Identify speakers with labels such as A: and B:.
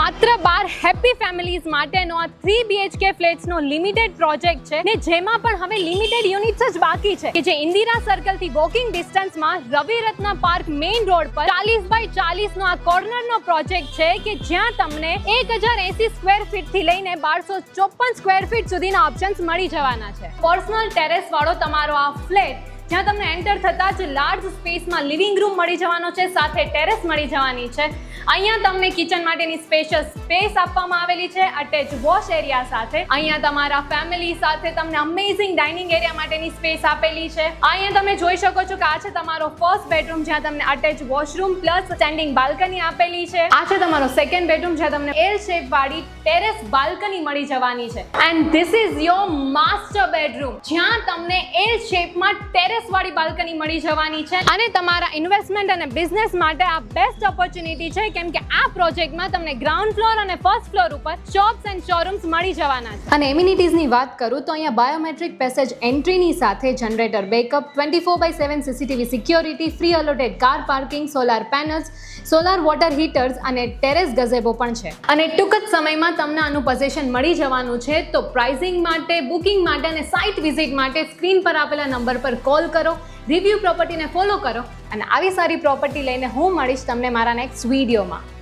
A: માત્ર 12 happy families માટેનો આ 3 BHK ફ્લેટ્સનો લિમિટેડ પ્રોજેક્ટ છે ને જેમાં પણ હવે લિમિટેડ યુનિટ્સ જ બાકી છે કે જે ઇન્દિરા સર્કલ થી વોકિંગ ડિસ્ટન્સમાં રવિ રત્ન પાર્ક મેઇન રોડ પર 40 બાય 40 નો આ કોર્નરનો પ્રોજેક્ટ છે કે જ્યાં તમને 1080 સ્ક્વેર ફીટ થી લઈને 1254 સ્ક્વેર ફીટ સુધીના ઓપ્શન્સ મળી જવાના છે. પર્સનલ ટેરેસ વાળો તમારો આ ફ્લેટ જ્યાં તમને એન્ટર થતા જ લાર્જ સ્પેસમાં લિવિંગ રૂમ મળી જવાનો છે, સાથે ટેરેસ મળી જવાની છે. અહીંયા તમને કિચન માટેની સ્પેશિયસ સ્પેસ આપવામાં આવેલી છે અટેચ વોશ એરિયા સાથે. અહીંયા તમારા ફેમિલી સાથે તમને અમેઝિંગ ડાઇનિંગ એરિયા માટેની સ્પેસ આપેલી છે. અહીંયા તમે જોઈ શકો છો કે આ છે તમારો ફર્સ્ટ બેડરૂમ જ્યાં તમને attach washroom plus standing balcony આપેલી છે. આ છે તમારો સેકન્ડ બેડરૂમ જ્યાં તમને એલ શેપ વાળી ટેરેસ બાલ્કની મળી જવાની છે. And this is your master bedroom જ્યાં તમને એલ શેપમાં ટેરેસ વાળી બાલ્કની મળી જવાની છે. અને તમારા ઇન્વેસ્ટમેન્ટ અને બિઝનેસ માટે આ બેસ્ટ ઓપોર્ચ્યુનિટી છે કેમ કે આ પ્રોજેક્ટમાં તમને ગ્રાઉન્ડ ફ્લોર અને ફર્સ્ટ ફ્લોર ઉપર શોપ્સ એન્ડ શોરૂમ્સ મળી જવાના છે. અને એમિનિટીઝની વાત કરું તો અહીંયા બાયોમેટ્રિક પેસેજ એન્ટ્રીની સાથે generator backup, 24/7 CCTV security, free allotted car parking, solar panels, solar water હીટર્સ અને ટેરેસ ગઝેબો પણ છે. અને ટૂંક જ સમયમાં તમને આનું પોઝિશન મળી જવાનું છે. તો પ્રાઇસિંગ માટે, બુકિંગ માટે અને સાઇટ વિઝિટ માટે સ્ક્રીન પર આપેલા નંબર પર કોલ કરો, રિવ્યુ પ્રોપર્ટીને ફોલો કરો અને આવી સારી પ્રોપર્ટી લઈને હું મળીશ તમને મારા નેક્સ્ટ વિડીયોમાં.